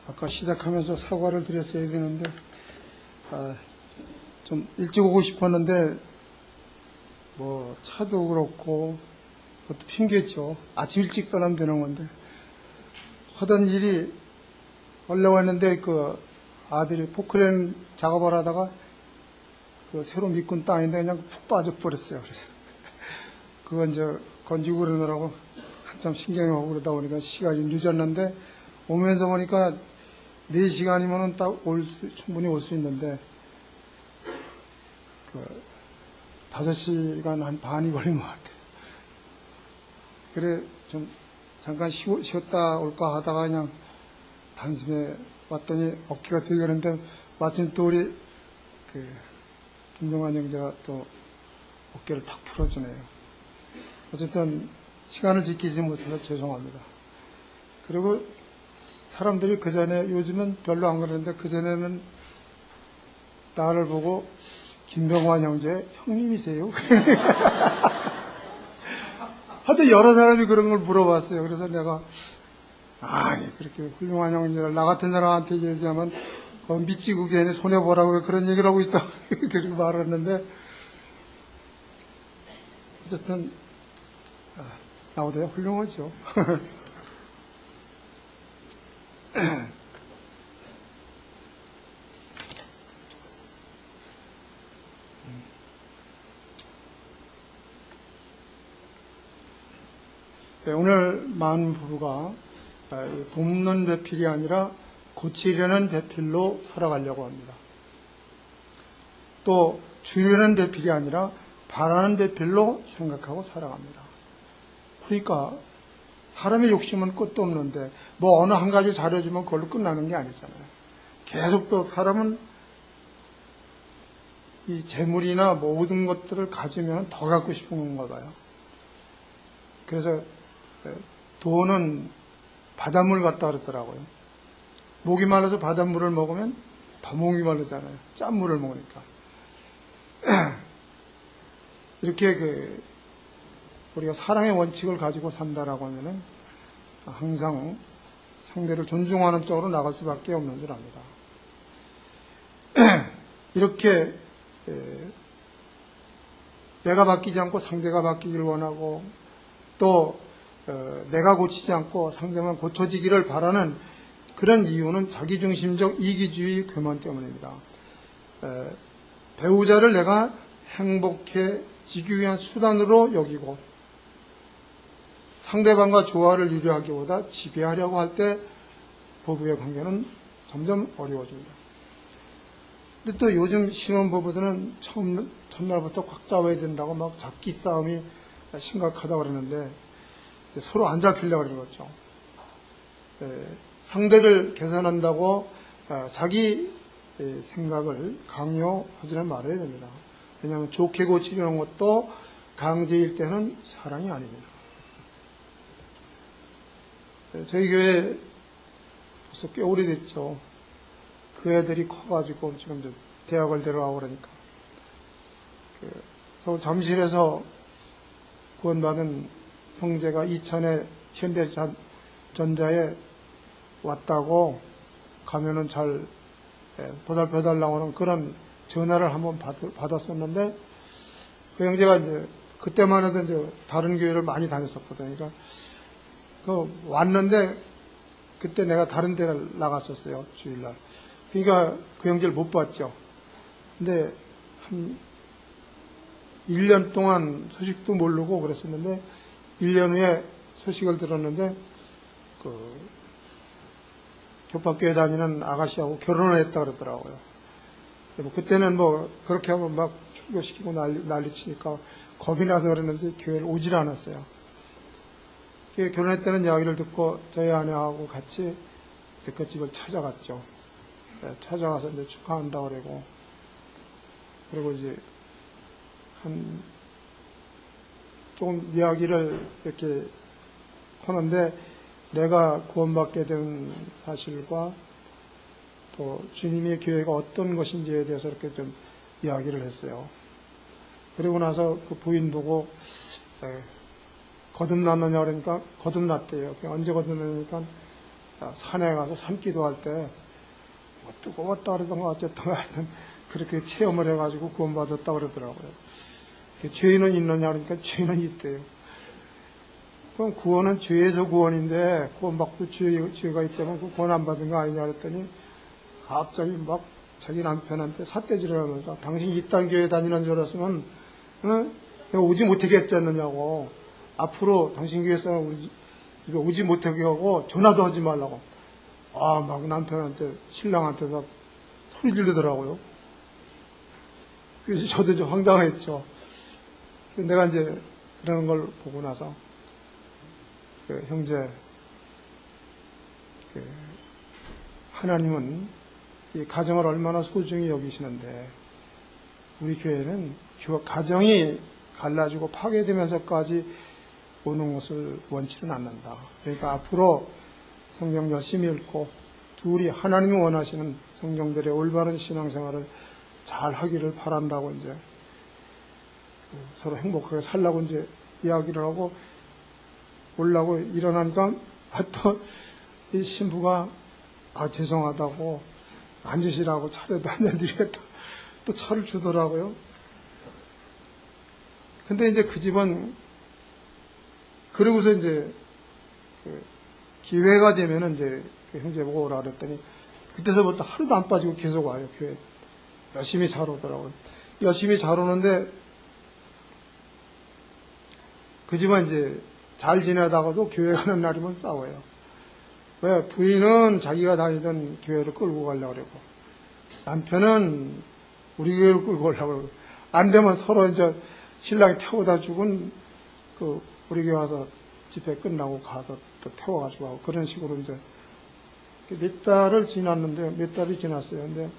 아까 시작하면서 사과를 드렸어야 되는데, 좀 일찍 오고 싶었는데, 뭐, 차도 그렇고, 그것도 핑계죠. 아침 일찍 떠나면 되는 건데. 하던 일이, 원래 왔는데, 그 아들이 포크레인 작업을 하다가, 그 새로 미끈 땅인데 그냥 푹 빠져버렸어요. 그래서. 그건 이제 건지고 그러느라고 한참 신경하고 그러다 보니까 시간이 늦었는데, 오면서 보니까 4시간이면은 딱 충분히 올 수 있는데, 5시간 한 반이 걸린 것 같아요. 그래, 좀, 잠깐 쉬었다 올까 하다가 그냥 단숨에 왔더니 어깨가 들리는데, 마침 또 우리, 김종환 형제가 또 어깨를 탁 풀어주네요. 어쨌든, 시간을 지키지 못해서 죄송합니다. 그리고 사람들이 그 전에, 요즘은 별로 안 그러는데, 그 전에는 나를 보고, 김병환 형제 형님이세요? 하여튼 여러 사람이 그런 걸 물어봤어요. 그래서 내가, 아니, 그렇게 훌륭한 형제를 나 같은 사람한테 얘기하면, 미치고 괜히 손해보라고 그런 얘기를 하고 있어. 그렇게 말했는데, 어쨌든, 나보다 훌륭하죠. 네, 오늘 많은 부부가 돕는 배필이 아니라 고치려는 배필로 살아가려고 합니다. 또 주려는 배필이 아니라 바라는 배필로 생각하고 살아갑니다. 그러니까 사람의 욕심은 끝도 없는데 뭐 어느 한 가지 잘해주면 그걸로 끝나는 게 아니잖아요. 계속 또 사람은 이 재물이나 모든 것들을 가지면 더 갖고 싶은 건가 봐요. 그래서 돈은 바닷물 같다 그러더라고요. 목이 말라서 바닷물을 먹으면 더 목이 마르잖아요. 짠 물을 먹으니까. 이렇게 우리가 사랑의 원칙을 가지고 산다라고 하면은 항상 상대를 존중하는 쪽으로 나갈 수밖에 없는 줄 압니다. 이렇게 내가 바뀌지 않고 상대가 바뀌기를 원하고 또 내가 고치지 않고 상대만 고쳐지기를 바라는 그런 이유는 자기중심적 이기주의 교만 때문입니다. 배우자를 내가 행복해지기 위한 수단으로 여기고 상대방과 조화를 유리하기보다 지배하려고 할 때 부부의 관계는 점점 어려워집니다. 근데 또 요즘 신혼부부들은 첫날부터 꽉 잡아야 된다고 막 잡기 싸움이 심각하다고 그러는데 서로 안 잡히려고 그러는 거죠. 상대를 개선한다고 자기 생각을 강요하지는 말아야 됩니다. 왜냐하면 좋게 고치려는 것도 강제일 때는 사랑이 아닙니다. 저희 교회 벌써 꽤 오래됐죠. 그 애들이 커가지고 지금 이제 대학을 데려가고 그러니까. 서울 잠실에서 구원받은 형제가 이천에 현대전자에 왔다고 가면은 잘 보살펴달라고 하는 그런 전화를 한번 받았었는데 그 형제가 이제 그때만 해도 이제 다른 교회를 많이 다녔었거든요. 그러니까 왔는데 그때 내가 다른 데를 나갔었어요. 주일날. 그러니까 그 형제를 못 봤죠. 근데 한 1년 동안 소식도 모르고 그랬었는데 1년 후에 소식을 들었는데 교파교회 다니는 아가씨하고 결혼을 했다 그러더라고요. 그때는 뭐 그렇게 하면 막 출교시키고 난리 치니까 겁이 나서 그랬는데 교회를 오질 않았어요. 결혼했다는 이야기를 듣고 저희 아내하고 같이 그 집을 찾아갔죠. 찾아가서 이제 축하한다고 그러고 그리고 이제 조금 이야기를 이렇게 하는데 내가 구원받게 된 사실과 또 주님의 교회가 어떤 것인지에 대해서 이렇게 좀 이야기를 했어요. 그리고 나서 그 부인 보고 거듭났느냐 그러니까 거듭났대요. 언제 거듭났냐니까 산에 가서 산기도할 때 뭐 뜨거웠다 그러던가 어쨌든 하여튼 그렇게 체험을 해가지고 구원받았다 그러더라고요. 죄인은 있느냐 그러니까 죄인은 있대요. 그럼 구원은 죄에서 구원인데 구원받고 죄가 있다면 그 구원 안 받은 거 아니냐 그랬더니 갑자기 막 자기 남편한테 삿대질을 하면서 당신 이딴 교회 다니는 줄 알았으면 내가 오지 못하게 했잖느냐고, 앞으로 당신 교회 사람 우리 집에 오지 못하게 하고 전화도 하지 말라고 막 남편한테 신랑한테 다 소리 지르더라고요. 그래서 저도 좀 황당했죠. 내가 이제 그런 걸 보고 나서 형제, 하나님은 이 가정을 얼마나 소중히 여기시는데 우리 교회는 가정이 갈라지고 파괴되면서까지 오는 것을 원치는 않는다. 그러니까 앞으로 성경 열심히 읽고 둘이 하나님이 원하시는 성경들의 올바른 신앙생활을 잘 하기를 바란다고 이제 서로 행복하게 살라고 이제 이야기를 하고 올라고 일어나니까 또 이 신부가 죄송하다고 앉으시라고 차례도 안 해드리겠다 또 차를 주더라고요. 근데 이제 그 집은 그러고서 이제 기회가 되면은 이제 형제 보고 오라 그랬더니 그때서부터 하루도 안 빠지고 계속 와요. 교회 열심히 잘 오더라고요. 열심히 잘 오는데 그 집은 이제 잘 지내다가도 교회 가는 날이면 싸워요. 왜? 부인은 자기가 다니던 교회를 끌고 가려고 그러고 남편은 우리 교회를 끌고 가려고 그러고 안 되면 서로 이제 신랑이 태워다 주곤 우리 교회 와서 집회 끝나고 가서 또 태워가지고 하고 그런 식으로 이제 몇 달이 지났어요. 근데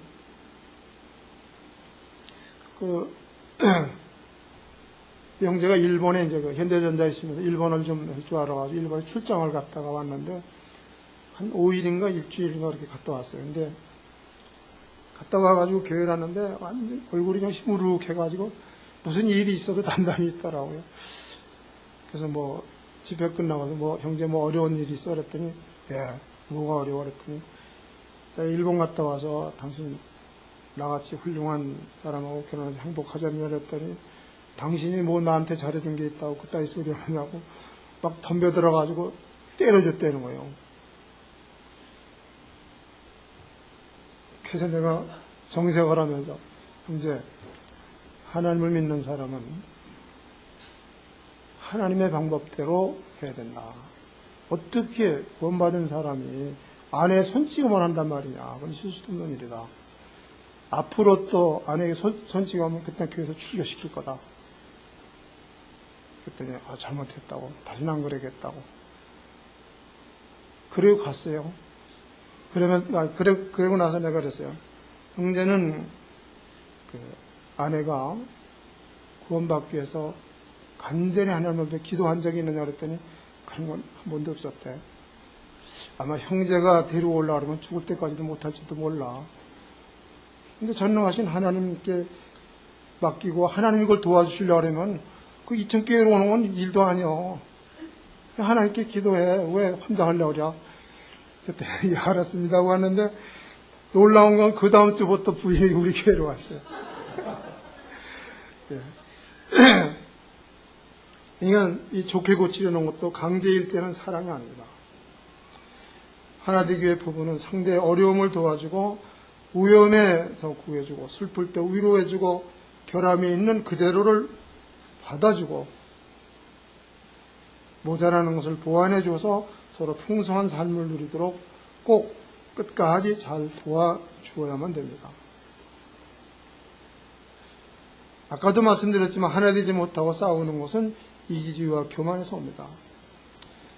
형제가 일본에 이제 현대전자에 있으면서 일본을 좀 할 줄 알아가지고 일본에 출장을 갔다가 왔는데 한 5일인가 일주일인가 그렇게 갔다 왔어요. 근데 갔다 와가지고 교회를 왔는데 완전 얼굴이 좀 시무룩해가지고 무슨 일이 있어도 단단히 있더라고요. 그래서 뭐 집회 끝나가서 형제 어려운 일이 있어 그랬더니 뭐가 어려워 그랬더니 일본 갔다 와서 당신 나같이 훌륭한 사람하고 결혼해서 행복하자며 그랬더니 당신이 뭐 나한테 잘해준 게 있다고 그따위 소리 하냐고 막 덤벼들어가지고 때려줬다는 거예요. 그래서 내가 정색을 하면서 이제 하나님을 믿는 사람은 하나님의 방법대로 해야 된다. 어떻게 구원받은 사람이 아내의 손찌검을 한단 말이냐. 그건 있을 수도 없는 일이다. 앞으로 또 아내에게 손찌검하면 그때 교회에서 출교시킬 거다. 그랬더니 잘못했다고. 다시는 안 그러겠다고. 그리고 갔어요. 그러고 나서 내가 그랬어요. 형제는 아내가 구원받기 위해서 간절히 하나님 앞에 기도한 적이 있느냐 그랬더니 그런 건 한 번도 없었대. 아마 형제가 데리고 올라 그러면 죽을 때까지도 못할지도 몰라. 근데 전능하신 하나님께 맡기고 하나님이 그걸 도와주시려고 하면 그 2,000교회로 오는 건 일도 아니요. 하나님께 기도해. 왜 혼자 하려고 그래? 그때 알았습니다 하고 왔는데 놀라운 건 그 다음 주부터 부인이 우리 교회로 왔어요. 그러니까 이 좋게 고치려는 것도 강제일 때는 사랑이 아니다. 하나되교회 부부는 상대의 어려움을 도와주고 위험에서 구해주고 슬플 때 위로해주고 결함이 있는 그대로를 받아주고 모자라는 것을 보완해줘서 서로 풍성한 삶을 누리도록 꼭 끝까지 잘 도와주어야만 됩니다. 아까도 말씀드렸지만 하나 되지 못하고 싸우는 것은 이기주의와 교만에서 옵니다.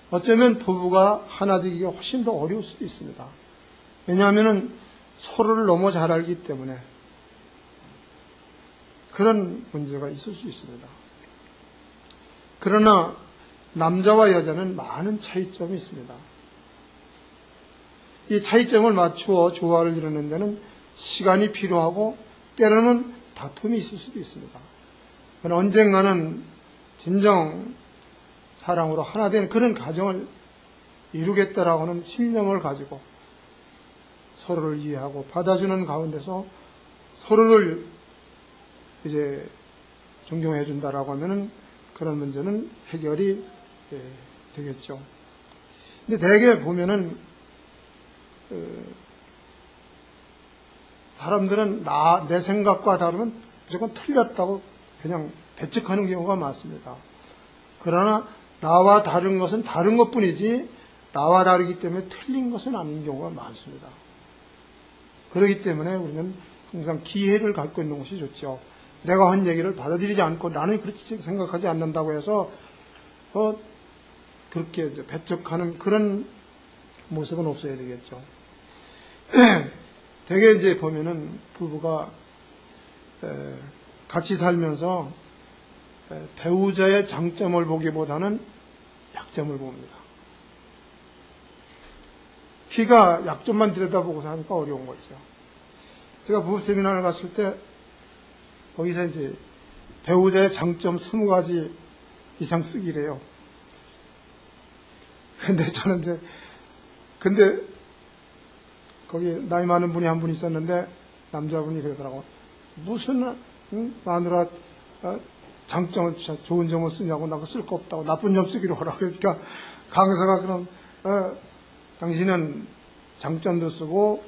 어쩌면 부부가 하나 되기가 훨씬 더 어려울 수도 있습니다. 왜냐하면 서로를 너무 잘 알기 때문에 그런 문제가 있을 수 있습니다. 그러나 남자와 여자는 많은 차이점이 있습니다. 이 차이점을 맞추어 조화를 이루는 데는 시간이 필요하고 때로는 다툼이 있을 수도 있습니다. 그러나 언젠가는 진정 사랑으로 하나 된 그런 가정을 이루겠다라고 하는 신념을 가지고 서로를 이해하고 받아주는 가운데서 서로를 이제 존경해 준다라고 하면은 그런 문제는 해결이 되겠죠. 근데 대개 보면은 사람들은 내 생각과 다르면 무조건 틀렸다고 그냥 배척하는 경우가 많습니다. 그러나 나와 다른 것은 다른 것뿐이지 나와 다르기 때문에 틀린 것은 아닌 경우가 많습니다. 그렇기 때문에 우리는 항상 기회를 갖고 있는 것이 좋죠. 내가 한 얘기를 받아들이지 않고 나는 그렇게 생각하지 않는다고 해서 그렇게 배척하는 그런 모습은 없어야 되겠죠. 되게 이제 보면은 부부가 같이 살면서 배우자의 장점을 보기보다는 약점을 봅니다. 피가 약점만 들여다보고 사니까 어려운 거죠. 제가 부부 세미나를 갔을 때 거기서 이제 배우자의 장점 20가지 이상 쓰기래요. 근데 거기 나이 많은 분이 한 분 있었는데 남자분이 그러더라고. 무슨 마누라 장점을 좋은 점을 쓰냐고 나그 쓸 거 없다고 나쁜 점 쓰기로 하라고. 그러니까 강사가 그럼 당신은 장점도 쓰고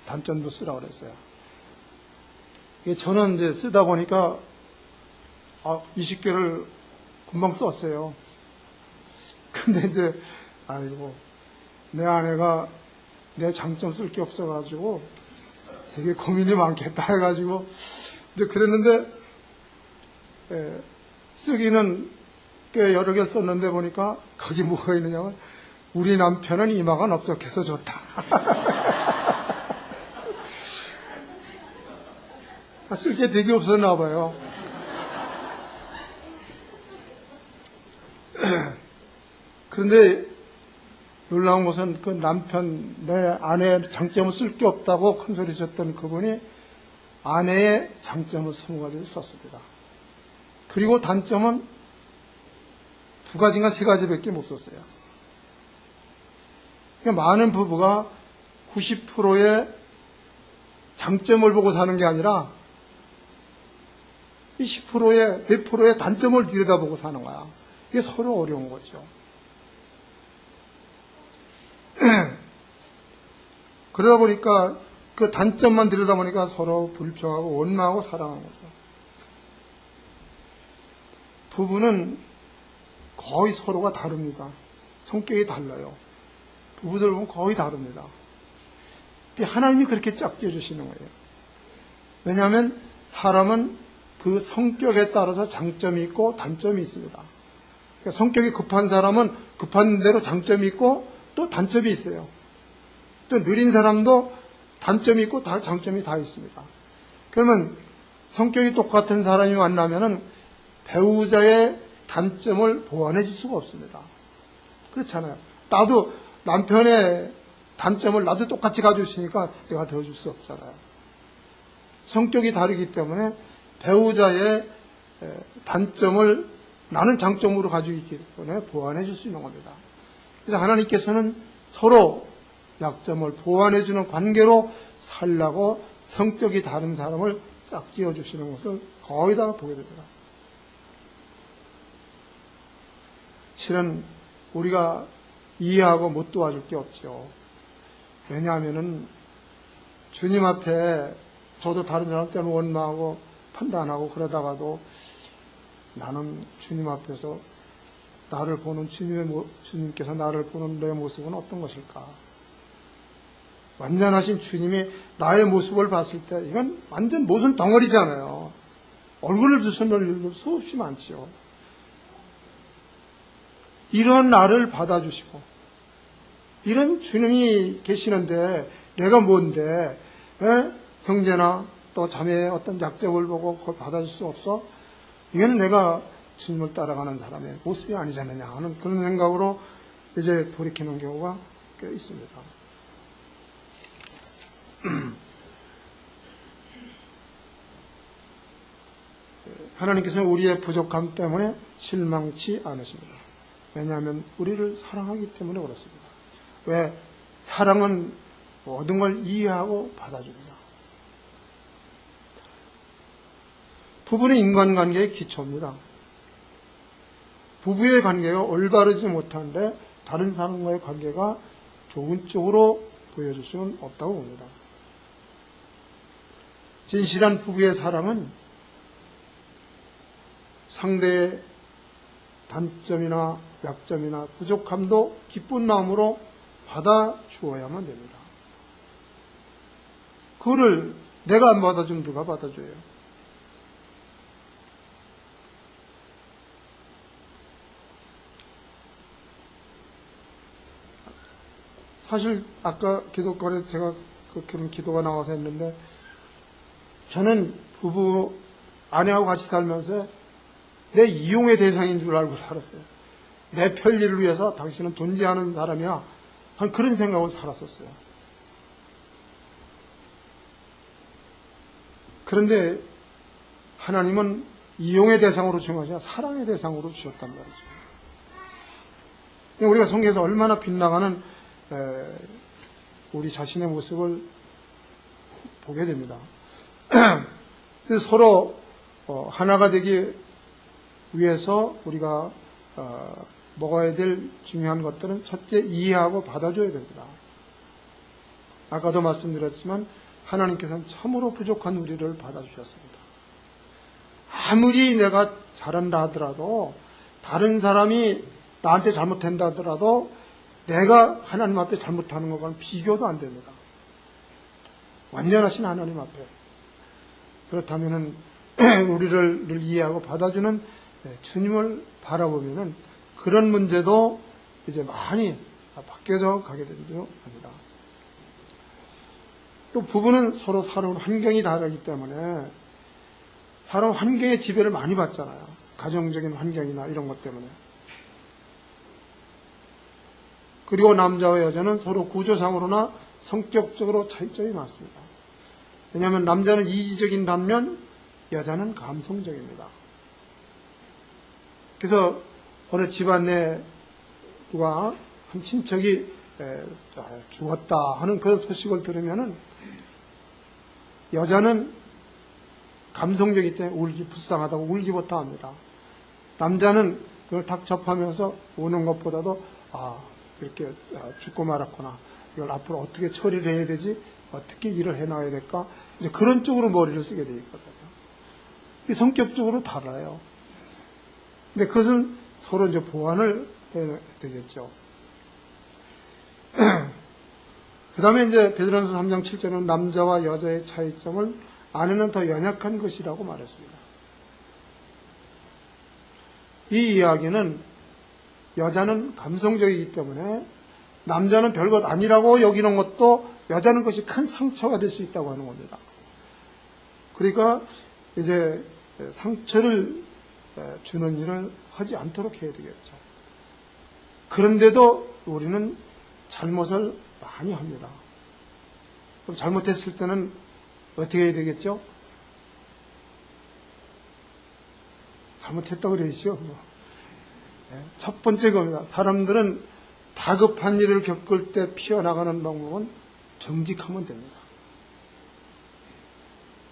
단점도 쓰라고 그랬어요. 저는 이제 쓰다 보니까 20개를 금방 썼어요. 근데 이제 아이고 내 아내가 내 장점 쓸 게 없어가지고 되게 고민이 많겠다 해가지고 이제 그랬는데 쓰기는 꽤 여러 개 썼는데 보니까 거기 뭐가 있느냐면 우리 남편은 이마가 넓적해서 좋다. 쓸 게 되게 없었나 봐요. 그런데 놀라운 것은 그 남편, 내 아내의 장점을 쓸 게 없다고 큰소리 쳤던 그분이 아내의 장점을 20가지를 썼습니다. 그리고 단점은 2가지인가 3가지밖에 못 썼어요. 그러니까 많은 부부가 90%의 장점을 보고 사는 게 아니라 10%의, 몇 프로의 단점을 들여다보고 사는 거야. 이게 서로 어려운 거죠. 그러다 보니까 그 단점만 들여다보니까 서로 불평하고 원망하고 사랑하는 거죠. 부부는 거의 서로가 다릅니다. 성격이 달라요. 부부들 보면 거의 다릅니다. 하나님이 그렇게 짝지어 주시는 거예요. 왜냐하면 사람은 그 성격에 따라서 장점이 있고 단점이 있습니다. 그러니까 성격이 급한 사람은 급한 대로 장점이 있고 또 단점이 있어요. 또 느린 사람도 단점이 있고 장점이 다 있습니다. 그러면 성격이 똑같은 사람이 만나면은 배우자의 단점을 보완해 줄 수가 없습니다. 그렇잖아요. 나도 남편의 단점을 나도 똑같이 가지고 있으니까 내가 도와줄 수 없잖아요. 성격이 다르기 때문에 배우자의 단점을 나는 장점으로 가지고 있기 때문에 보완해 줄 수 있는 겁니다. 그래서 하나님께서는 서로 약점을 보완해 주는 관계로 살라고 성격이 다른 사람을 짝지어 주시는 것을 거의 다 보게 됩니다. 실은 우리가 이해하고 못 도와줄 게 없죠. 왜냐하면은 주님 앞에 저도 다른 사람 때문에 원망하고 판단하고 그러다가도 나는 주님 앞에서 나를 보는 주님께서 나를 보는 내 모습은 어떤 것일까? 완전하신 주님이 나의 모습을 봤을 때 이건 완전 모순 덩어리잖아요. 얼굴을 주시는 일도 수없이 많지요. 이런 나를 받아주시고 이런 주님이 계시는데 내가 뭔데 형제나 또 자매의 어떤 약점을 보고 그걸 받아줄 수 없어? 이건 내가 주님을 따라가는 사람의 모습이 아니지 않느냐 하는 그런 생각으로 이제 돌이키는 경우가 꽤 있습니다. 하나님께서는 우리의 부족함 때문에 실망치 않으십니다. 왜냐하면 우리를 사랑하기 때문에 그렇습니다. 왜? 사랑은 모든 걸 이해하고 받아줍니다. 부부는 인간관계의 기초입니다. 부부의 관계가 올바르지 못한데 다른 사람과의 관계가 좋은 쪽으로 보여줄 수는 없다고 봅니다. 진실한 부부의 사랑은 상대의 단점이나 약점이나 부족함도 기쁜 마음으로 받아주어야만 됩니다. 그거를 내가 안 받아주면 누가 받아줘요? 사실 아까 기도권에 제가 그런 기도가 나와서 했는데, 저는 부부 아내하고 같이 살면서 내 이용의 대상인 줄 알고 살았어요. 내 편리를 위해서 당신은 존재하는 사람이야 한 그런 생각으로 살았었어요. 그런데 하나님은 이용의 대상으로 주신 것이 아니라 사랑의 대상으로 주셨단 말이죠. 우리가 성경에서 얼마나 빗나가는 우리 자신의 모습을 보게 됩니다. 그래서 서로 하나가 되기 위해서 우리가 먹어야 될 중요한 것들은 첫째 이해하고 받아줘야 됩니다. 아까도 말씀드렸지만 하나님께서는 참으로 부족한 우리를 받아주셨습니다. 아무리 내가 잘한다 하더라도, 다른 사람이 나한테 잘못한다 하더라도 내가 하나님 앞에 잘못하는 것과는 비교도 안 됩니다. 완전하신 하나님 앞에. 그렇다면 우리를 늘 이해하고 받아주는 주님을 바라보면 그런 문제도 이제 많이 바뀌어져 가게 되죠. 합니다. 또 부부는 서로 살아온 환경이 다르기 때문에 살아온 환경의 지배를 많이 받잖아요. 가정적인 환경이나 이런 것 때문에. 그리고 남자와 여자는 서로 구조상으로나 성격적으로 차이점이 많습니다. 왜냐하면 남자는 이지적인 반면 여자는 감성적입니다. 그래서 어느 집안 내 누가 한 친척이 죽었다 하는 그런 소식을 들으면은 여자는 감성적이기 때문에 울기 불쌍하다고 울기부터 합니다. 남자는 그걸 딱 접하면서 우는 것보다도 이렇게 죽고 말았구나, 이걸 앞으로 어떻게 처리를 해야 되지, 어떻게 일을 해나가야 될까, 이제 그런 쪽으로 머리를 쓰게 돼 있거든요. 이 성격적으로 달라요. 근데 그것은 서로 이제 보완을 해야 되겠죠. 그 다음에 이제 베드로전서 3장 7절은 남자와 여자의 차이점을 아내는 더 연약한 것이라고 말했습니다. 이 이야기는 여자는 감성적이기 때문에 남자는 별것 아니라고 여기는 것도 여자는 그것이 큰 상처가 될 수 있다고 하는 겁니다. 그러니까 이제 상처를 주는 일을 하지 않도록 해야 되겠죠. 그런데도 우리는 잘못을 많이 합니다. 그럼 잘못했을 때는 어떻게 해야 되겠죠? 잘못했다고 그러시죠. 첫 번째 겁니다. 사람들은 다급한 일을 겪을 때 피어나가는 방법은 정직하면 됩니다.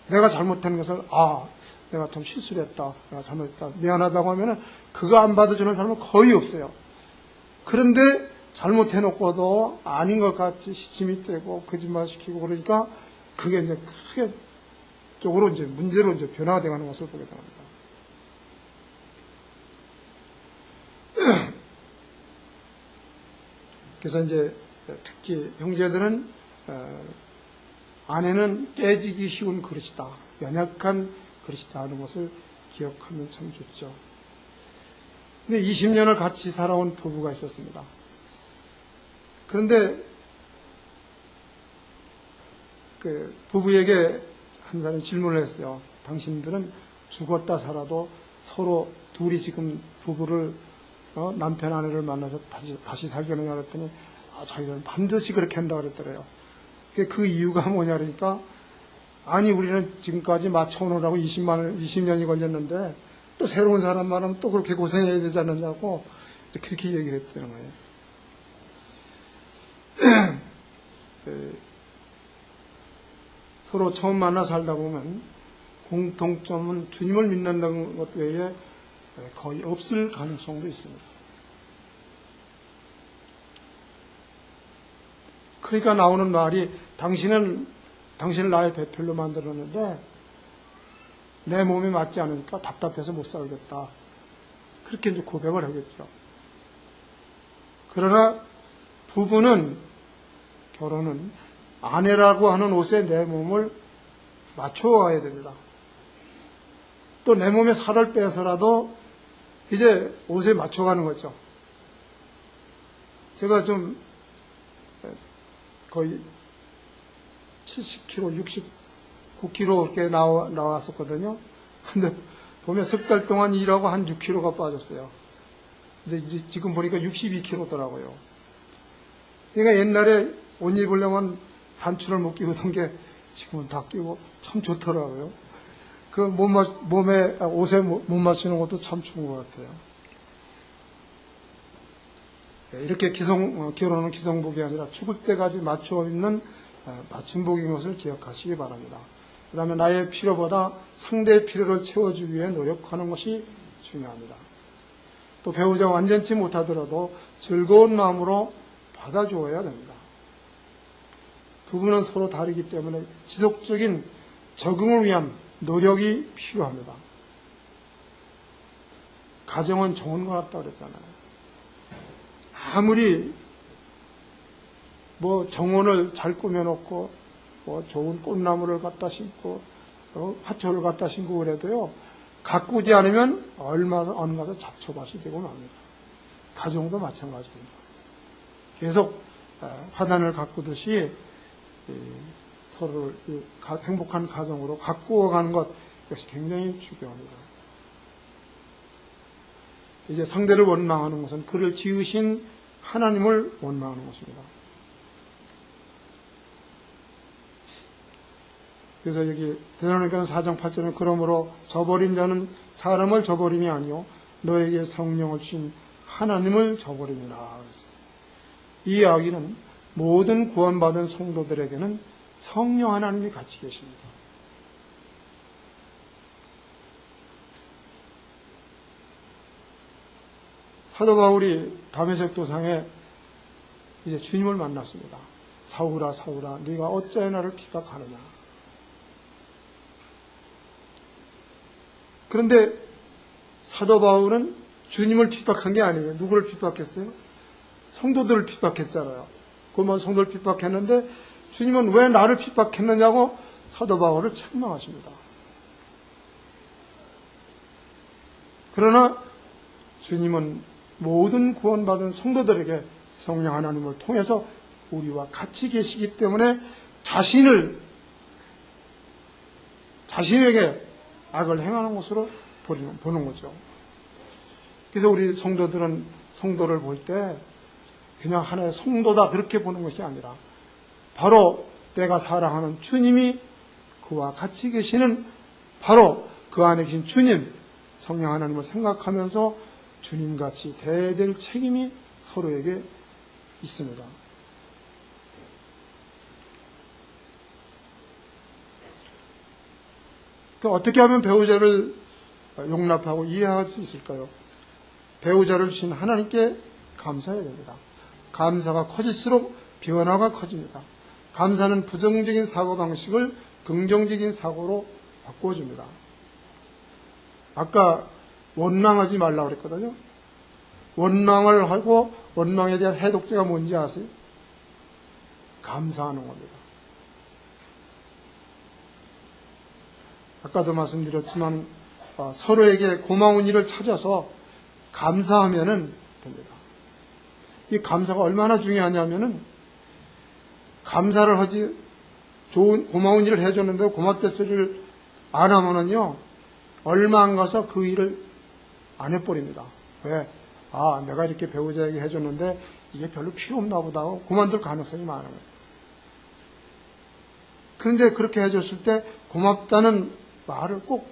내가 잘못한 것을 내가 참 실수를 했다, 내가 잘못했다, 미안하다고 하면은 그거 안 받아주는 사람은 거의 없어요. 그런데 잘못해놓고도 아닌 것 같이 시침이 떼고 거짓말시키고 그러니까 그게 이제 크게 쪽으로 이제 문제로 이제 변화가 되어가는 것을 보게 됩니다. 그래서 이제 특히 형제들은 아내는 깨지기 쉬운 그릇이다, 연약한 그릇이다 하는 것을 기억하면 참 좋죠. 근데 20년을 같이 살아온 부부가 있었습니다. 그런데 그 부부에게 한 사람이 질문을 했어요. 당신들은 죽었다 살아도 서로 둘이 지금 부부를 남편 아내를 만나서 다시 살겠느냐 그랬더니 자기들은 반드시 그렇게 한다고 그랬더래요. 그 이유가 뭐냐 그러니까, 아니 우리는 지금까지 맞춰오느라고 20년이 걸렸는데 또 새로운 사람 만나면 또 그렇게 고생해야 되지 않느냐고, 그렇게 얘기를 했다는 거예요. 서로 처음 만나 살다 보면 공통점은 주님을 믿는다는 것 외에 거의 없을 가능성도 있습니다. 그러니까 나오는 말이 당신을 나의 배필로 만들었는데 내 몸에 맞지 않으니까 답답해서 못 살겠다. 그렇게 이제 고백을 하겠죠. 그러나 부부는, 결혼은 아내라고 하는 옷에 내 몸을 맞춰와야 됩니다. 또 내 몸에 살을 빼서라도 이제 옷에 맞춰가는 거죠. 제가 좀 거의 70kg, 69kg 이렇게 나왔었거든요. 근데 보면 석 달 동안 일하고 한 6kg가 빠졌어요. 근데 이제 지금 보니까 62kg더라고요. 그러니까 옛날에 옷 입으려면 단추를 못 끼우던 게 지금은 다 끼고 참 좋더라고요. 그 옷에 못 맞추는 것도 참 좋은 것 같아요. 이렇게 결혼은 기성복이 아니라 죽을 때까지 맞추어 입는 맞춤복인 것을 기억하시기 바랍니다. 그 다음에 나의 필요보다 상대의 필요를 채워주기 위해 노력하는 것이 중요합니다. 또 배우자 완전치 못하더라도 즐거운 마음으로 받아주어야 됩니다. 부부는 서로 다르기 때문에 지속적인 적응을 위한 노력이 필요합니다. 가정은 좋은 것 같다 그랬잖아요. 아무리 정원을 잘 꾸며놓고 좋은 꽃나무를 갖다 심고 화초를 갖다 심고 그래도요, 가꾸지 않으면 어느 가서 잡초밭이 되고 맙니다. 가정도 마찬가지입니다. 계속 화단을 가꾸듯이 서로를 행복한 가정으로 가꾸어가는 것, 이것이 굉장히 중요합니다. 이제 상대를 원망하는 것은 그를 지으신 하나님을 원망하는 것입니다. 그래서 여기 데살로니가서 4장 8절에 그러므로 저버린 자는 사람을 저버림이 아니요 너에게 성령을 주신 하나님을 저버림이라. 이 이야기는 모든 구원받은 성도들에게는 성령 하나님이 같이 계십니다. 사도 바울이 다메섹 도상에 이제 주님을 만났습니다. 사울아 사울아 네가 어찌하여 나를 핍박하느냐. 그런데 사도 바울은 주님을 핍박한 게 아니에요. 누구를 핍박했어요? 성도들을 핍박했잖아요. 그만 성도를 핍박했는데 주님은 왜 나를 핍박했느냐고 사도 바울을 책망하십니다. 그러나 주님은 모든 구원받은 성도들에게 성령 하나님을 통해서 우리와 같이 계시기 때문에 자신에게 악을 행하는 것으로 보는 거죠. 그래서 우리 성도들은 성도를 볼 때 그냥 하나의 성도다 그렇게 보는 것이 아니라 바로 내가 사랑하는 주님이 그와 같이 계시는 바로 그 안에 계신 주님, 성령 하나님을 생각하면서 주님같이 대해야 될 책임이 서로에게 있습니다. 어떻게 하면 배우자를 용납하고 이해할 수 있을까요? 배우자를 주신 하나님께 감사해야 됩니다. 감사가 커질수록 변화가 커집니다. 감사는 부정적인 사고방식을 긍정적인 사고로 바꿔줍니다. 아까 원망하지 말라고 그랬거든요. 원망을 하고 원망에 대한 해독제가 뭔지 아세요? 감사하는 겁니다. 아까도 말씀드렸지만 서로에게 고마운 일을 찾아서 감사하면 됩니다. 이 감사가 얼마나 중요하냐면은 감사를 하지 고마운 일을 해줬는데 고맙다 소리를 안 하면은요 얼마 안 가서 그 일을 안 해버립니다. 왜? 내가 이렇게 배우자에게 해줬는데 이게 별로 필요 없나 보다 하고 그만둘 가능성이 많은 거예요. 그런데 그렇게 해줬을 때 고맙다는 말을 꼭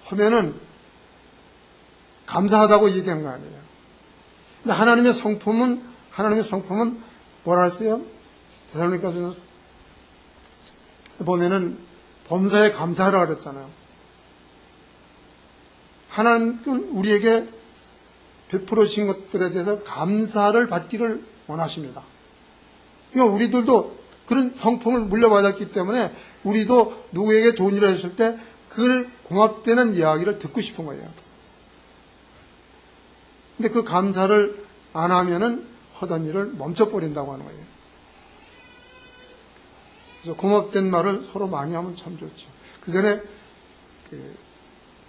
하면은 감사하다고 얘기한 거 아니에요. 근데 하나님의 성품은 뭐라 했어요? 데살로니가서 보면은 범사에 감사하라 그랬잖아요. 하나님은 우리에게 베풀어 주신 것들에 대해서 감사를 받기를 원하십니다. 그러니까 우리들도 그런 성품을 물려받았기 때문에 우리도 누구에게 좋은 일을 했을 때 그 고맙다는 이야기를 듣고 싶은 거예요. 근데 그 감사를 안 하면은 하던 일을 멈춰버린다고 하는 거예요. 그래서 고맙다는 말을 서로 많이 하면 참 좋죠. 그 전에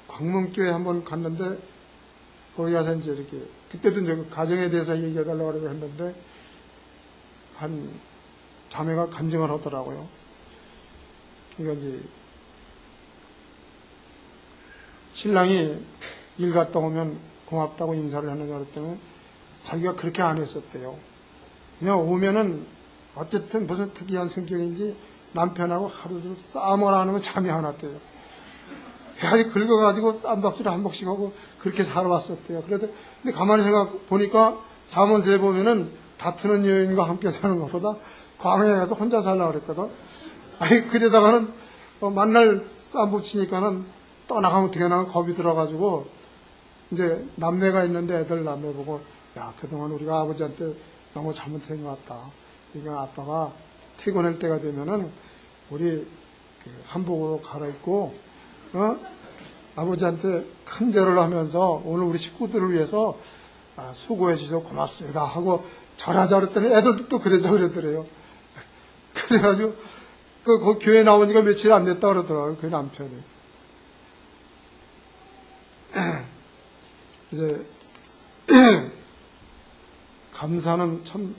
광문교회 한번 갔는데 거기 가서 이제 이렇게 그때도 이제 가정에 대해서 얘기해달라고 했는데 한 자매가 간증을 하더라고요. 그러니까 이제 신랑이 일 갔다 오면 고맙다고 인사를 하느냐 그랬더니 자기가 그렇게 안 했었대요. 그냥 오면은 어쨌든 무슨 특이한 성격인지 남편하고 하루 종일 싸움을 안 하면 잠이 안 왔대요. 아주 긁어가지고 쌈박질 한 번씩 하고 그렇게 살아왔었대요. 근데 가만히 생각 보니까 잠언서에 보면은 다투는 여인과 함께 사는 것보다 광야에 가서 혼자 살라고 그랬거든. 아니, 그러다가는 만날 쌈 붙이니까는 떠나가면 어떻게 나면 겁이 들어가지고 이제 남매가 있는데 애들 남매 보고 야, 그동안 우리가 아버지한테 너무 잘못한 것 같다. 그러니까 아빠가 퇴근할 때가 되면은 우리 한복으로 갈아입고 아버지한테 큰 절을 하면서 오늘 우리 식구들을 위해서 수고해 주셔서 고맙습니다 하고 절하자 그랬더니 애들도 또 그러자 그러더래요. 그래가지고 그 교회 나오니까 며칠 안 됐다 그러더라고요. 그 남편이. 이제 감사는 참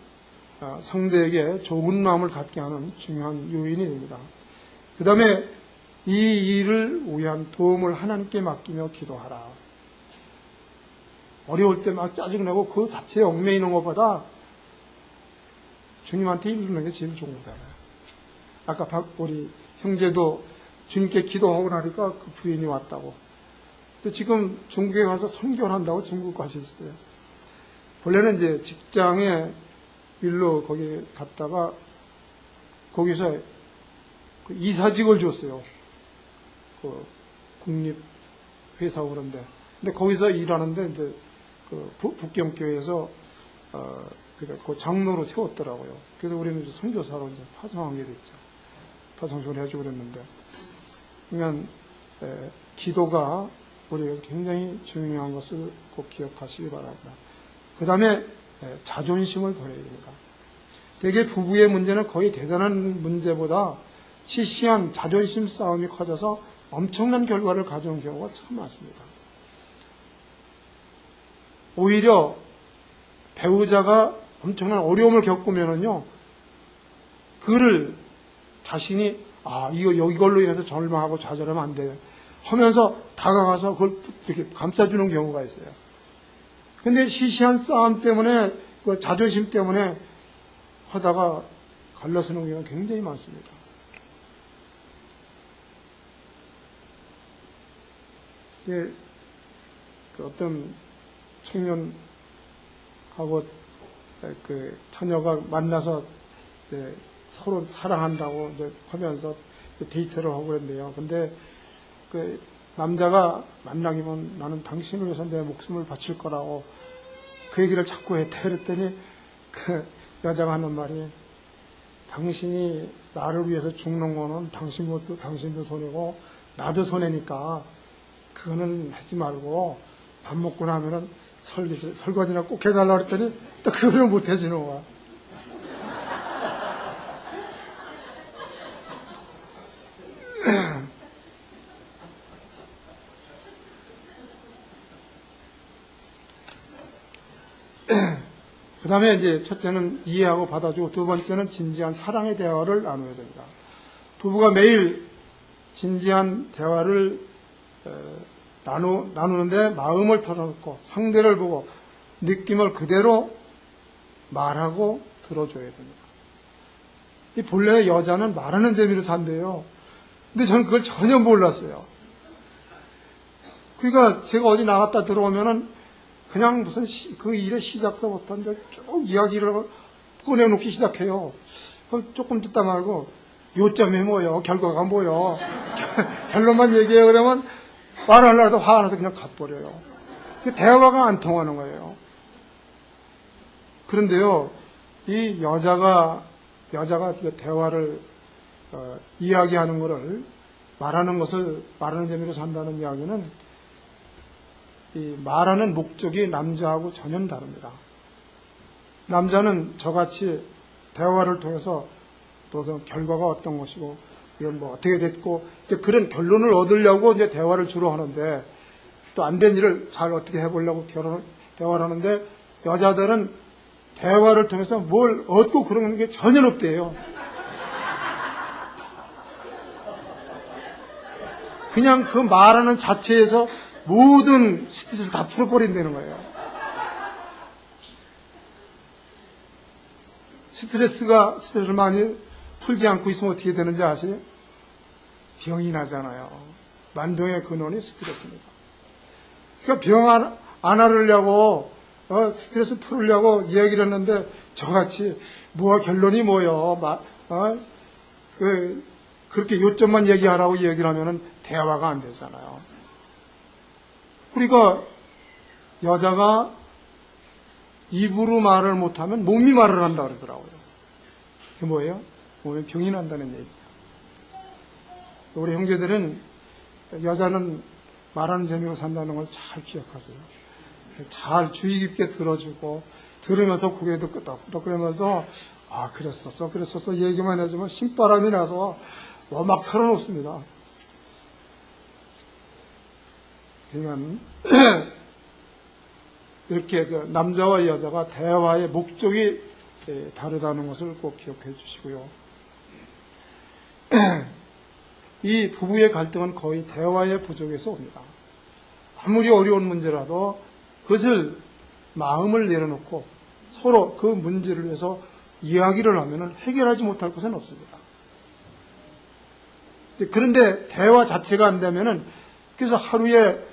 상대에게 좋은 마음을 갖게 하는 중요한 요인이 됩니다. 그 다음에 이 일을 위한 도움을 하나님께 맡기며 기도하라. 어려울 때 막 짜증내고 그 자체에 얽매이는 것보다 주님한테 이르는 게 제일 좋은 거잖아요. 아까 우리 형제도 주님께 기도하고 나니까 그 부인이 왔다고. 근데 지금 중국에 가서 선교를 한다고 중국 가서 있어요. 원래는 이제 직장에 일로 거기 갔다가 거기서 그 이사직을 줬어요. 그 국립회사 그런데. 근데 거기서 일하는데 이제 그 북경교회에서 그 장로로 세웠더라고요. 그래서 우리는 이제 선교사로 이제 파송하게 됐죠. 파송을 해주고 그랬는데. 그러니까 기도가 우리가 굉장히 중요한 것을 꼭 기억하시기 바랍니다. 그 다음에 자존심을 버려야 됩니다. 대개 부부의 문제는 거의 대단한 문제보다 시시한 자존심 싸움이 커져서 엄청난 결과를 가져온 경우가 참 많습니다. 오히려 배우자가 엄청난 어려움을 겪으면은요, 그를 자신이 이걸로 인해서 절망하고 좌절하면 안 돼요 하면서 다가가서 그걸 이렇게 감싸주는 경우가 있어요. 근데 시시한 싸움 때문에, 그 자존심 때문에 하다가 갈라서는 경우가 굉장히 많습니다. 그 어떤 청년하고 그 처녀가 만나서 서로 사랑한다고 이제 하면서 데이트를 하고 그랬는데요. 근데 그 남자가 만나기면 나는 당신을 위해서 내 목숨을 바칠 거라고 그 얘기를 자꾸 했대. 그랬더니 그 여자가 하는 말이 당신이 나를 위해서 죽는 거는 당신도 손해고 나도 손해니까 그거는 하지 말고 밥 먹고 나면은 설거지나 꼭 해달라고 그랬더니 또 그거를 못 해주는 거야. 그 다음에 이제 첫째는 이해하고 받아주고 두 번째는 진지한 사랑의 대화를 나눠야 됩니다. 부부가 매일 진지한 대화를 나누는데 마음을 털어놓고 상대를 보고 느낌을 그대로 말하고 들어줘야 됩니다. 이 본래 여자는 말하는 재미로 산대요. 근데 저는 그걸 전혀 몰랐어요. 그러니까 제가 어디 나갔다 들어오면은 그냥 무슨 그 일의 시작서부터 이제 쭉 이야기를 꺼내놓기 시작해요. 그럼 조금 듣다 말고 요점이 뭐요? 결과가 뭐요? 결론만 얘기해. 그러면 말하려다 화가 나서 그냥 가버려요. 대화가 안 통하는 거예요. 그런데요, 이 여자가 대화를 이야기하는 것을 말하는 재미로 산다는 이야기는 이 말하는 목적이 남자하고 전혀 다릅니다. 남자는 저같이 대화를 통해서 또 결과가 어떤 것이고 이건 뭐 어떻게 됐고 이제 그런 결론을 얻으려고 이제 대화를 주로 하는데 또 안 된 일을 잘 어떻게 해보려고 대화를 하는데 여자들은 대화를 통해서 뭘 얻고 그런 게 전혀 없대요. 그냥 그 말하는 자체에서 모든 스트레스를 다 풀어버린다는 거예요. 스트레스를 많이 풀지 않고 있으면 어떻게 되는지 아세요? 병이 나잖아요. 만병의 근원이 스트레스입니다. 그러니까 병 안 앓으려고 스트레스 풀으려고 이야기를 했는데 저같이 결론이 뭐요? 그렇게 요점만 얘기하라고 얘기를 하면은 대화가 안 되잖아요. 우리가 여자가 입으로 말을 못하면 몸이 말을 한다 그러더라고요. 그게 뭐예요? 몸에 병이 난다는 얘기예요. 우리 형제들은 여자는 말하는 재미로 산다는 걸 잘 기억하세요. 잘 주의 깊게 들어주고 들으면서 고개도 끄덕끄덕 그러면서 그랬었어 얘기만 해주면 신바람이 나서 막 털어놓습니다. 그러니까 이렇게 남자와 여자가 대화의 목적이 다르다는 것을 꼭 기억해 주시고요. 이 부부의 갈등은 거의 대화의 부족에서 옵니다. 아무리 어려운 문제라도 그것을 마음을 내려놓고 서로 그 문제를 위해서 이야기를 하면 해결하지 못할 것은 없습니다. 그런데 대화 자체가 안 되면은 그래서 하루에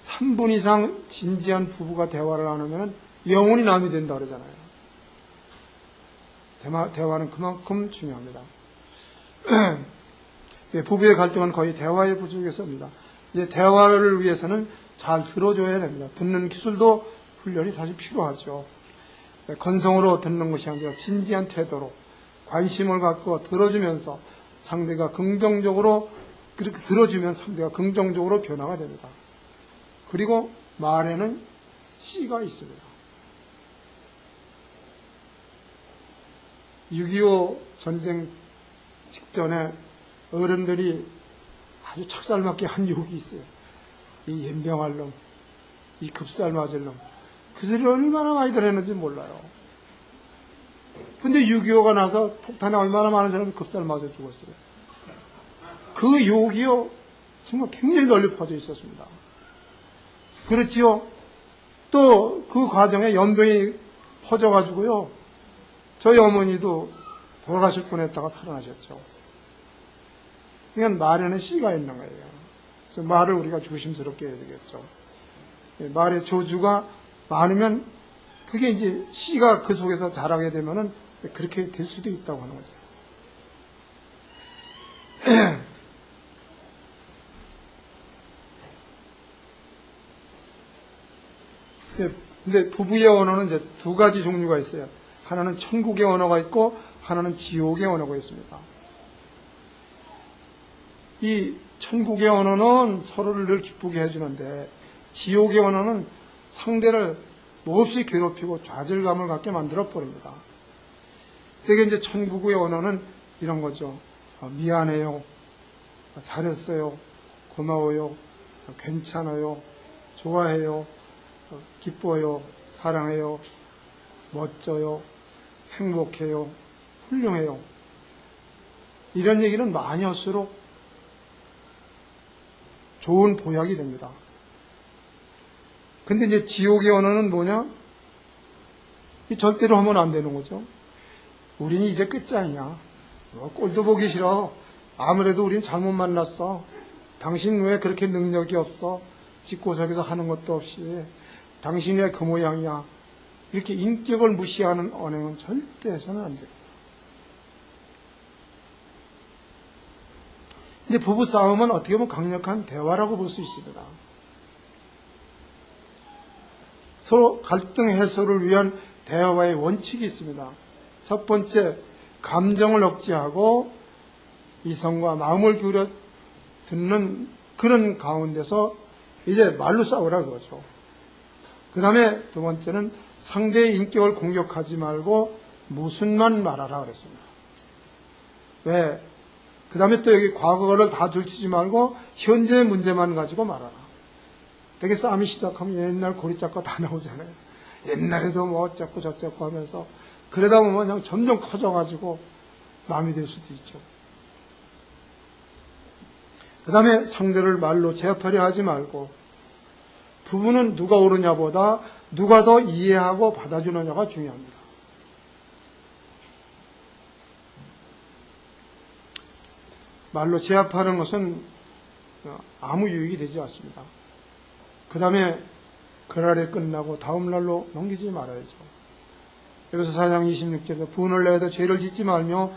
3분 이상 진지한 부부가 대화를 안 하면 영혼이 남이 된다 그러잖아요. 대화는 그만큼 중요합니다. 부부의 갈등은 거의 대화의 부족에서 옵니다. 이제 대화를 위해서는 잘 들어줘야 됩니다. 듣는 기술도 훈련이 사실 필요하죠. 건성으로 듣는 것이 아니라 진지한 태도로 관심을 갖고 들어주면서 상대가 긍정적으로 그렇게 들어주면 상대가 긍정적으로 변화가 됩니다. 그리고 말에는 씨가 있습니다. 6.25 전쟁 직전에 어른들이 아주 찹쌀맞게 한 욕이 있어요. 이 연병할 놈, 이 급살 맞을 놈. 그 소리를 얼마나 많이 들었는지 몰라요. 근데 6.25가 나서 폭탄에 얼마나 많은 사람이 급살 맞아 죽었어요. 그 욕이요, 정말 굉장히 널리 퍼져 있었습니다. 그렇지요. 또 그 과정에 연병이 퍼져가지고요. 저희 어머니도 돌아가실 뻔했다가 살아나셨죠. 그러니까 말에는 씨가 있는 거예요. 그래서 말을 우리가 조심스럽게 해야 되겠죠. 말의 조주가 많으면 그게 이제 씨가 그 속에서 자라게 되면은 그렇게 될 수도 있다고 하는 거죠. 근데 부부의 언어는 이제 두 가지 종류가 있어요. 하나는 천국의 언어가 있고 하나는 지옥의 언어가 있습니다. 이 천국의 언어는 서로를 늘 기쁘게 해주는데 지옥의 언어는 상대를 몹시 괴롭히고 좌절감을 갖게 만들어 버립니다. 되게 이제 천국의 언어는 이런 거죠. 미안해요, 잘했어요, 고마워요, 괜찮아요, 좋아해요, 기뻐요, 사랑해요, 멋져요, 행복해요, 훌륭해요. 이런 얘기는 많이 할수록 좋은 보약이 됩니다. 근데 이제 지옥의 언어는 뭐냐? 절대로 하면 안 되는 거죠. 우린 이제 끝장이야. 꼴도 보기 싫어. 아무래도 우린 잘못 만났어. 당신 왜 그렇게 능력이 없어? 집구석에서 하는 것도 없이 당신이 왜 그 모양이야? 이렇게 인격을 무시하는 언행은 절대 해서는 안 됩니다. 근데 부부싸움은 어떻게 보면 강력한 대화라고 볼 수 있습니다. 서로 갈등 해소를 위한 대화의 원칙이 있습니다. 첫 번째, 감정을 억제하고 이성과 마음을 기울여 듣는 그런 가운데서 이제 말로 싸우라 그거죠. 그 다음에 두 번째는 상대의 인격을 공격하지 말고 무슨만 말하라 그랬습니다. 왜? 그 다음에 또 여기 과거를 다 들추지 말고 현재의 문제만 가지고 말하라. 되게 싸움이 시작하면 옛날 고리짝거 다 나오잖아요. 옛날에도 뭐 어쩌고 저쩌고 하면서 그러다 보면 그냥 점점 커져가지고 남이 될 수도 있죠. 그 다음에 상대를 말로 제압하려 하지 말고 부부는 누가 옳으냐보다 누가 더 이해하고 받아주느냐가 중요합니다. 말로 제압하는 것은 아무 유익이 되지 않습니다. 그 다음에 그날에 끝나고 다음 날로 넘기지 말아야죠. 여기서 4장 26절에 분을 내어도 죄를 짓지 말며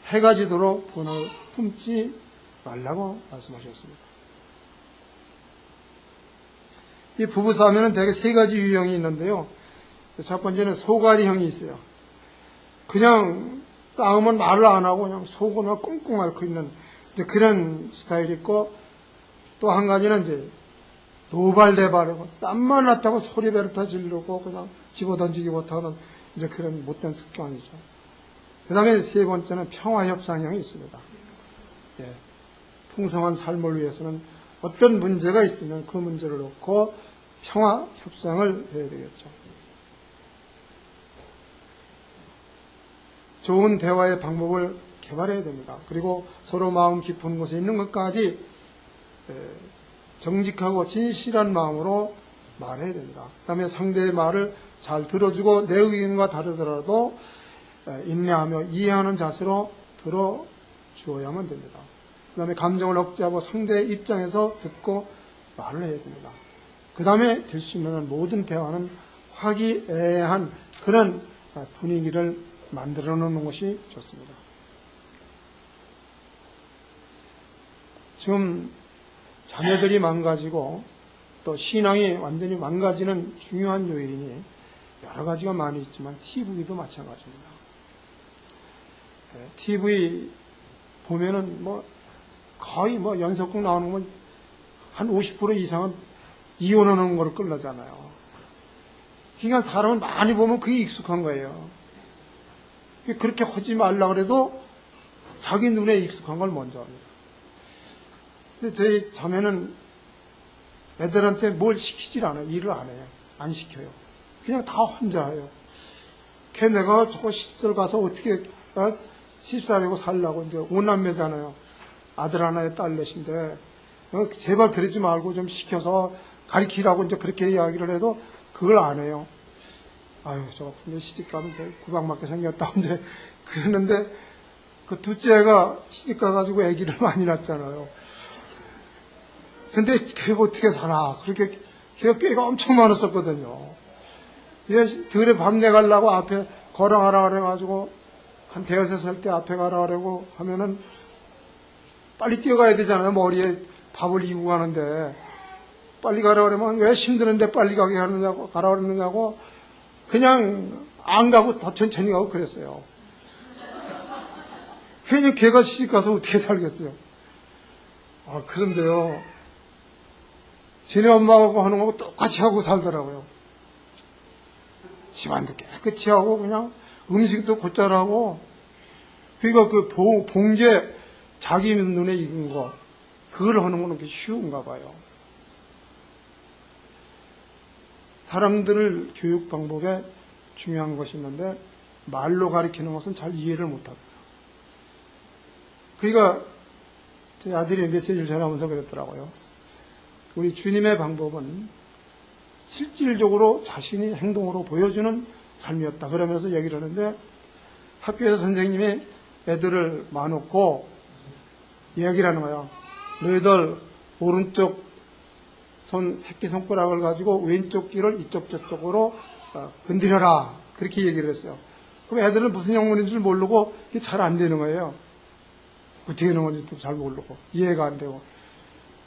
해가 지도록 분을 품지 말라고 말씀하셨습니다. 이 부부싸움에는 대개 세 가지 유형이 있는데요. 첫 번째는 소가리형이 있어요. 그냥 싸움은 말을 안 하고 그냥 속으로 꽁꽁 앓고 있는 그런 스타일이 있고, 또 한 가지는 이제 노발대발하고 쌈만 났다고 소리배를 지르고 그냥 집어던지기 못하는 이제 그런 못된 습관이죠. 그 다음에 세 번째는 평화협상형이 있습니다. 예. 풍성한 삶을 위해서는 어떤 문제가 있으면 그 문제를 놓고 평화협상을 해야 되겠죠. 좋은 대화의 방법을 개발해야 됩니다. 그리고 서로 마음 깊은 곳에 있는 것까지 정직하고 진실한 마음으로 말해야 됩니다. 그 다음에 상대의 말을 잘 들어주고 내 의견과 다르더라도 인내하며 이해하는 자세로 들어주어야만 됩니다. 그 다음에 감정을 억제하고 상대의 입장에서 듣고 말을 해야 됩니다. 그 다음에 될 수 있는 모든 대화는 화기애애한 그런 분위기를 만들어 놓는 것이 좋습니다. 지금 자녀들이 망가지고 또 신앙이 완전히 망가지는 중요한 요인이 여러 가지가 많이 있지만 TV도 마찬가지입니다. TV 보면은 거의 연속극 나오는 건 한 50% 이상은 이혼하는 걸 끌려잖아요. 그러니까 사람은 많이 보면 그게 익숙한 거예요. 그렇게 하지 말라 그래도 자기 눈에 익숙한 걸 먼저 합니다. 근데 저희 자매는 애들한테 뭘 시키질 않아요. 일을 안 해요. 안 시켜요. 그냥 다 혼자 해요. 걔 내가 저거 시집들 가서 어떻게 시집살이고 살라고 이제 5남매잖아요. 아들 하나에 딸 넷인데 제발 그러지 말고 좀 시켜서 가르치라고 이제 그렇게 이야기를 해도 그걸 안 해요. 아유, 저 근데 시집가면 이제 구박맞게 생겼다고 이제 그랬는데 그 둘째가 시집가가지고 아기를 많이 낳았잖아요. 근데 걔가 어떻게 살아? 그렇게 걔가 꾀가 엄청 많았었거든요. 얘 들에 밥 내가려고 앞에 걸어가라 그래가지고 한 대여섯 살 때 앞에 가라 그러고 하면은 빨리 뛰어가야 되잖아요. 머리에 밥을 이고 가는데 빨리 가라 그러면 왜 힘드는데 빨리 가게 하느냐고 가라 그러느냐고 그냥 안 가고 더 천천히 가고 그랬어요. 괜히 걔가 시집가서 어떻게 살겠어요? 아, 그런데요. 지네 엄마하고 하는 거하고 똑같이 하고 살더라고요. 집안도 깨끗이 하고 그냥 음식도 곧잘 하고 그러니까 그 봉제 자기 눈에 익은 거 그걸 하는 거는 그렇게 쉬운가 봐요. 사람들을 교육 방법에 중요한 것이 있는데 말로 가르치는 것은 잘 이해를 못합니다. 그러니까 제 아들이 메시지를 전하면서 그랬더라고요. 우리 주님의 방법은 실질적으로 자신이 행동으로 보여주는 삶이었다. 그러면서 얘기를 하는데 학교에서 선생님이 애들을 마놓고 얘기를 하는 거야. 너희들 오른쪽 손 새끼손가락을 가지고 왼쪽 귀를 이쪽 저쪽으로 건드려라. 그렇게 얘기를 했어요. 그럼 애들은 무슨 영문인 줄 모르고 이게 잘 안 되는 거예요. 어떻게 하는 건지도 잘 모르고 이해가 안 되고.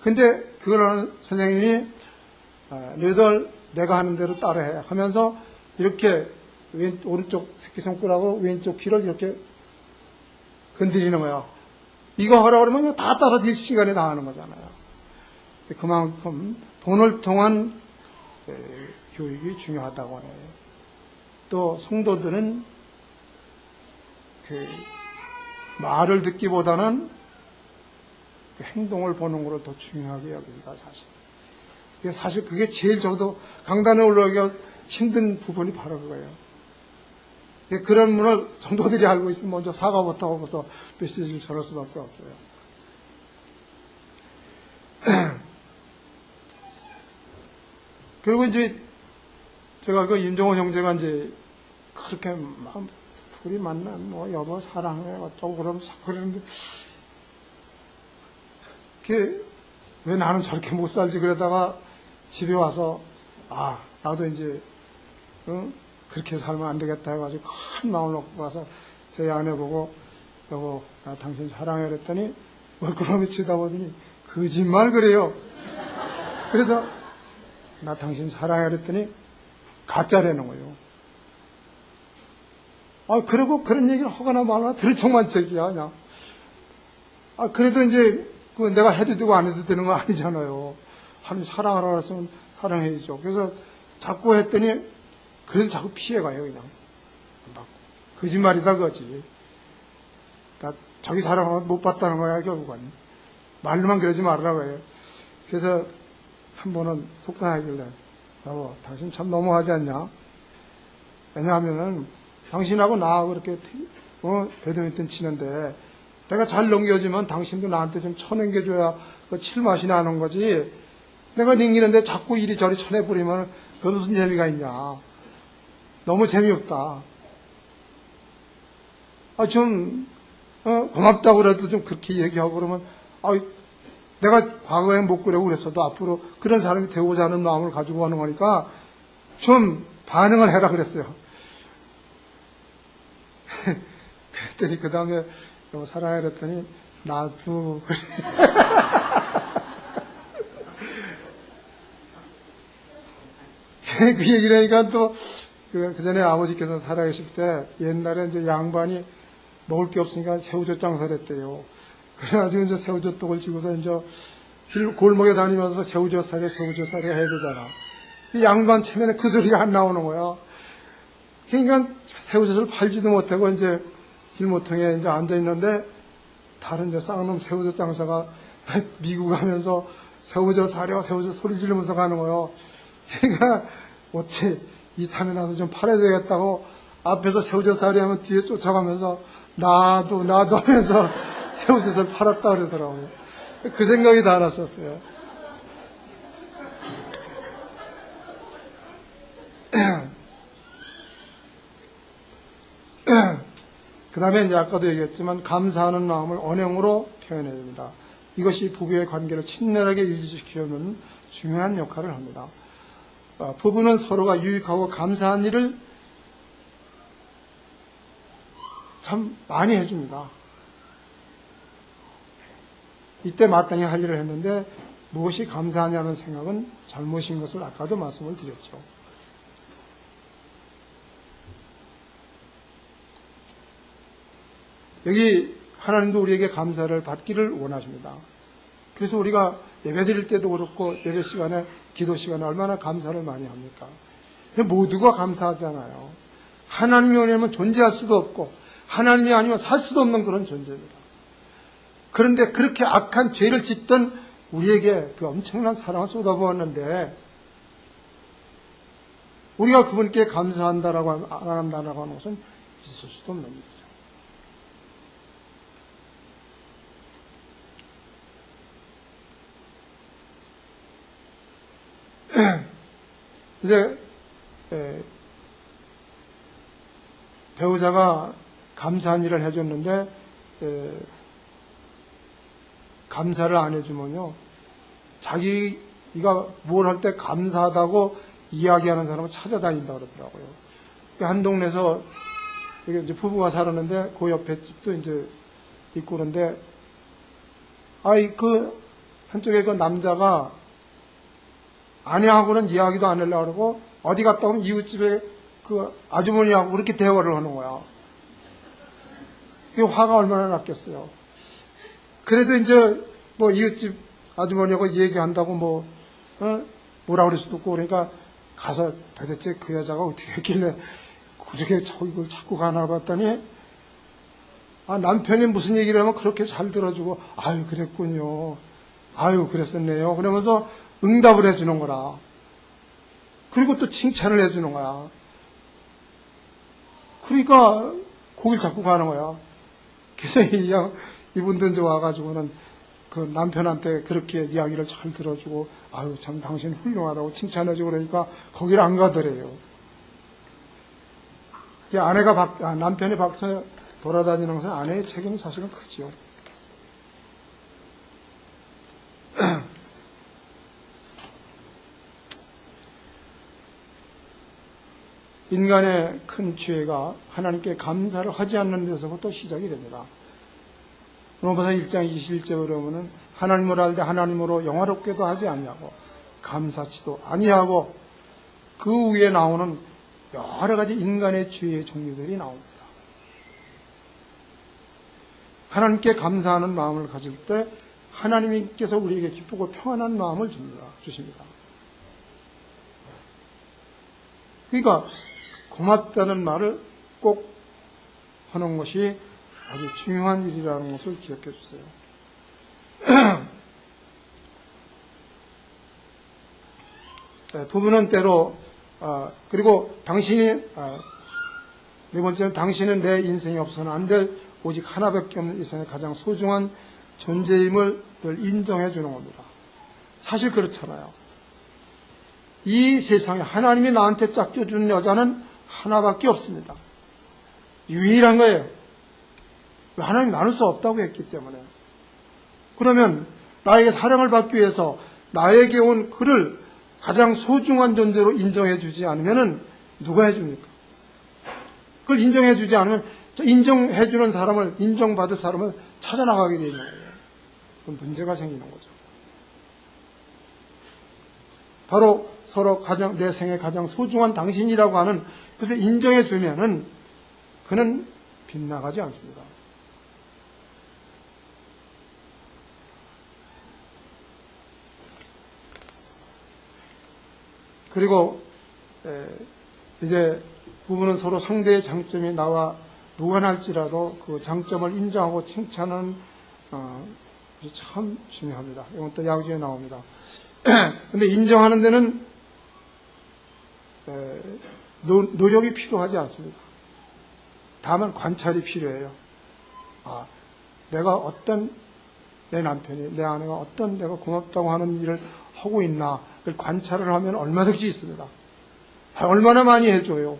근데 그걸 선생님이 너희들 내가 하는 대로 따라해 하면서 이렇게 오른쪽 새끼손가락으로 왼쪽 귀를 이렇게 건드리는 거예요. 이거 하라 그러면 다 따라질 시간에 다 하는 거잖아요. 그만큼 돈을 통한 교육이 중요하다고 하는 거예요. 또 성도들은 그 말을 듣기보다는 그 행동을 보는 걸로 더 중요하게 여깁니다, 사실. 사실 그게 제일 저도 강단에 올라가기가 힘든 부분이 바로 그거예요. 그런 문을 성도들이 알고 있으면 먼저 사과부터 하고서 메시지를 전할 수밖에 없어요. 그리고 이제 제가 그 임종원 형제가 이제 그렇게 막 둘이 만나 뭐 여보 사랑해 어쩌고 그러면서 그러는데 왜 나는 저렇게 못 살지 그러다가 집에 와서 나도 이제 그렇게 살면 안 되겠다 해가지고 큰 마음을 먹고 가서 저희 아내 보고 여보 나 당신 사랑해 그랬더니 멀끄러미 쳐다보더니 거짓말 그래요. 그래서 나 당신 사랑해 그랬더니 가짜라는 거예요. 그리고 그런 얘기를 하거나 말거나 들을 척만 척이야 그냥. 그래도 이제 내가 해도 되고 안 해도 되는 거 아니잖아요. 하나님 사랑하라 그랬으면 사랑해야죠. 그래서 자꾸 했더니 그래도 자꾸 피해가요 그냥. 거짓말이다 그거지. 그러니까 자기 사랑을 못 받다는 거야 결국은. 말로만 그러지 말라고 해요. 그래서 한 번은 속상하길래 여보 당신 참 너무하지 않냐. 왜냐하면은 당신하고 나하고 이렇게 배드민턴 치는데 내가 잘 넘겨주면 당신도 나한테 좀 쳐넘겨줘야 그 칠맛이 나는 거지. 내가 넘기는데 자꾸 이리저리 쳐내버리면 그 무슨 재미가 있냐. 너무 재미없다. 고맙다고 그래도 좀 그렇게 얘기하고 그러면, 내가 과거에 못 그러고 그랬어도 앞으로 그런 사람이 되고자 하는 마음을 가지고 하는 거니까 좀 반응을 해라 그랬어요. 그랬더니 그 다음에 사랑해 그랬더니 나도 그 얘기를 하니까 또 그 전에 아버지께서 살아계실 때 옛날에 이제 양반이 먹을 게 없으니까 새우젓 장사를 했대요. 그래가지고 이제 새우젓 떡을 지고서 이제 골목에 다니면서 새우젓 사려 해야 되잖아. 이 양반 체면에 그 소리가 안 나오는 거야. 그러니까 새우젓을 팔지도 못하고 이제 길모퉁이에 이제 앉아 있는데 다른 이제 쌍놈 새우젓 장사가 미국 가면서 새우젓 사려 소리 지르면서 가는 거예요. 그러니까 어째 이 탐에 나도 좀 팔아야 되겠다고 앞에서 새우젓 사려 하면 뒤에 쫓아가면서 나도 하면서 새우젓을 팔았다 그러더라고요. 그 생각이 다 났었어요. 그 다음에 이제 아까도 얘기했지만 감사하는 마음을 언행으로 표현해야 됩니다. 이것이 부부의 관계를 친밀하게 유지시키려는 중요한 역할을 합니다. 부부는 서로가 유익하고 감사한 일을 참 많이 해줍니다. 이때 마땅히 할 일을 했는데 무엇이 감사하냐는 생각은 잘못인 것을 아까도 말씀을 드렸죠. 여기 하나님도 우리에게 감사를 받기를 원하십니다. 그래서 우리가 예배 드릴 때도 그렇고 예배 시간에 기도 시간에 얼마나 감사를 많이 합니까? 모두가 감사하잖아요. 하나님이 아니면 존재할 수도 없고 하나님이 아니면 살 수도 없는 그런 존재입니다. 그런데 그렇게 악한 죄를 짓던 우리에게 그 엄청난 사랑을 쏟아부었는데 우리가 그분께 감사한다라고 안 한다라고 하는 것은 있을 수도 없는 일이죠. 이제 배우자가 감사한 일을 해줬는데 감사를 안 해주면요 자기가 뭘 할 때 감사하다고 이야기하는 사람을 찾아다닌다 그러더라고요. 한 동네에서 이제 부부가 살았는데 그 옆에 집도 이제 있고 그런데 한쪽에 그 남자가 아내하고는 이야기도 안 하려고 그러고 어디 갔다 오면 이웃집에 그 아주머니하고 그렇게 대화를 하는 거야. 이 화가 얼마나 났겠어요. 그래도 이제 뭐 이웃집 아주머니하고 얘기한다고 뭐라 그럴 수도 없고 그러니까 가서 도대체 그 여자가 어떻게 했길래 그저께 이걸 자꾸 가나 봤더니 남편이 무슨 얘기를 하면 그렇게 잘 들어주고 아유 그랬군요. 아유 그랬었네요. 그러면서 응답을 해주는 거라. 그리고 또 칭찬을 해주는 거야. 그러니까 거길 자꾸 가는 거야. 그래서 이분들 이제 와가지고는 그 남편한테 그렇게 이야기를 잘 들어주고 아유 참 당신 훌륭하다고 칭찬해주고 그러니까 거기를 안 가더래요. 남편이 밖에 돌아다니는 것은 아내의 책임이 사실은 크지요. 인간의 큰 죄가 하나님께 감사를 하지 않는 데서부터 시작이 됩니다. 로마서 1장 21절에 보면은 하나님을 알되 하나님으로 영화롭게도 하지 아니하고 감사치도 아니하고 그 위에 나오는 여러 가지 인간의 죄의 종류들이 나옵니다. 하나님께 감사하는 마음을 가질 때 하나님께서 우리에게 기쁘고 평안한 마음을 주십니다. 그러니까 고맙다는 말을 꼭 하는 것이 아주 중요한 일이라는 것을 기억해 주세요. 네, 부부는 때로 그리고 당신이 네 번째는 당신은 내 인생에 없어서는 안 될 오직 하나밖에 없는 이생의 가장 소중한 존재임을 늘 인정해 주는 겁니다. 사실 그렇잖아요. 이 세상에 하나님이 나한테 짝져준 여자는 하나밖에 없습니다. 유일한 거예요. 하나님 나눌 수 없다고 했기 때문에. 그러면 나에게 사랑을 받기 위해서 나에게 온 그를 가장 소중한 존재로 인정해 주지 않으면 누가 해줍니까? 그걸 인정해 주지 않으면 인정해 주는 사람을, 인정받을 사람을 찾아나가게 되는 거예요. 그럼 문제가 생기는 거죠. 바로 서로 내 생에 가장 소중한 당신이라고 하는 그것을 인정해 주면은 그는 빗나가지 않습니다. 그리고 이제 부부는 서로 상대의 장점이 나와 무관할지라도 그 장점을 인정하고 칭찬하는 것이 참 중요합니다. 이건 또 야구에 나옵니다. 근데 인정하는 데는 노력이 필요하지 않습니다. 다만 관찰이 필요해요. 내가 내 남편이, 내 아내가 내가 고맙다고 하는 일을 하고 있나, 그걸 관찰을 하면 얼마든지 있습니다. 얼마나 많이 해줘요.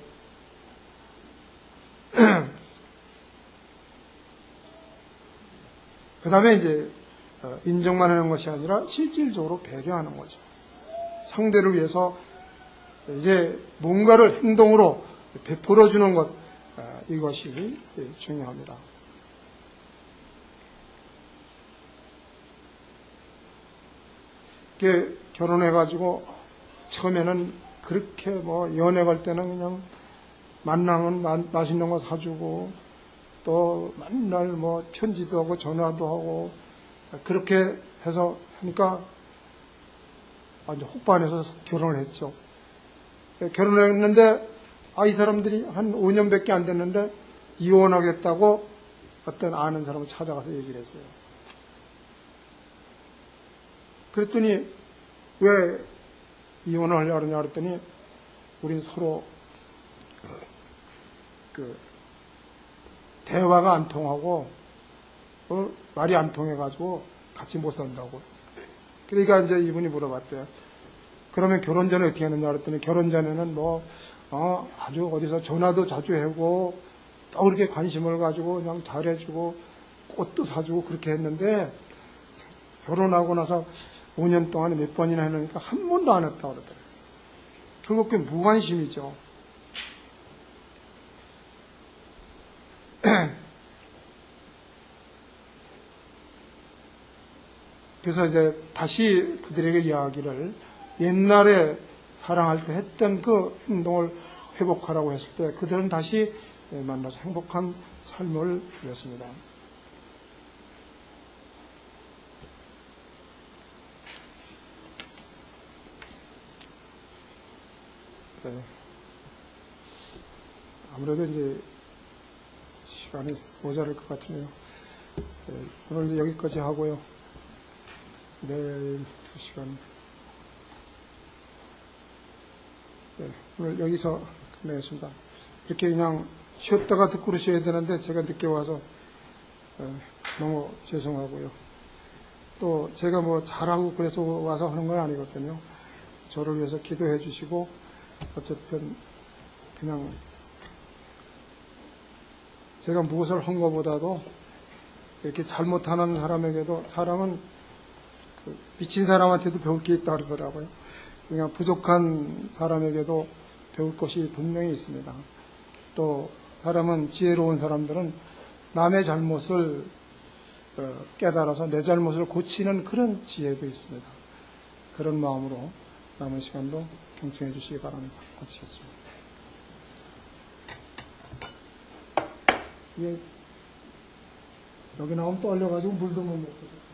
그 다음에 이제 인정만 하는 것이 아니라 실질적으로 배려하는 거죠. 상대를 위해서 이제 뭔가를 행동으로 베풀어주는 것, 이것이 중요합니다. 이렇게 결혼해가지고 처음에는 그렇게 연애 갈 때는 그냥 만나면 맛있는 거 사주고 또 맨날 편지도 하고 전화도 하고 그렇게 해서 하니까 완전 혹반해서 결혼을 했죠. 결혼했는데 이 사람들이 한 5년밖에 안 됐는데 이혼하겠다고 어떤 아는 사람을 찾아가서 얘기를 했어요. 그랬더니 왜 이혼을 하려고 하느냐 그랬더니 우린 서로 대화가 안 통하고 말이 안 통해가지고 같이 못 산다고. 그러니까 이제 이분이 물어봤대요. 그러면 결혼 전에 어떻게 했느냐 그랬더니 결혼 전에는 아주 어디서 전화도 자주 하고 또 그렇게 관심을 가지고 그냥 잘해주고 꽃도 사주고 그렇게 했는데 결혼하고 나서 5년 동안에 몇 번이나 해놓으니까 한 번도 안 했다고 그러더라고요. 결국 그게 무관심이죠. 그래서 이제 다시 그들에게 이야기를 옛날에 사랑할 때 했던 그 행동을 회복하라고 했을 때 그들은 다시 만나서 행복한 삶을 누렸습니다. 네. 아무래도 이제 시간이 모자랄 것 같으네요. 네. 오늘 이제 여기까지 하고요. 내일 2시간. 네. 오늘 여기서 끝내겠습니다. 이렇게 그냥 쉬었다가 듣고 그러셔야 되는데 제가 늦게 와서 너무 죄송하고요. 또 제가 뭐 잘하고 그래서 와서 하는 건 아니거든요. 저를 위해서 기도해 주시고 어쨌든 그냥 제가 무엇을 한 것보다도 이렇게 잘못하는 사람에게도 사람은 미친 사람한테도 배울 게 있다 그러더라고요. 그냥 부족한 사람에게도 배울 것이 분명히 있습니다. 또 사람은 지혜로운 사람들은 남의 잘못을 깨달아서 내 잘못을 고치는 그런 지혜도 있습니다. 그런 마음으로 남은 시간도 경청해 주시기 바랍니다. 마치겠습니다. 여기 나오면 또 얼려가지고 물도 못 먹고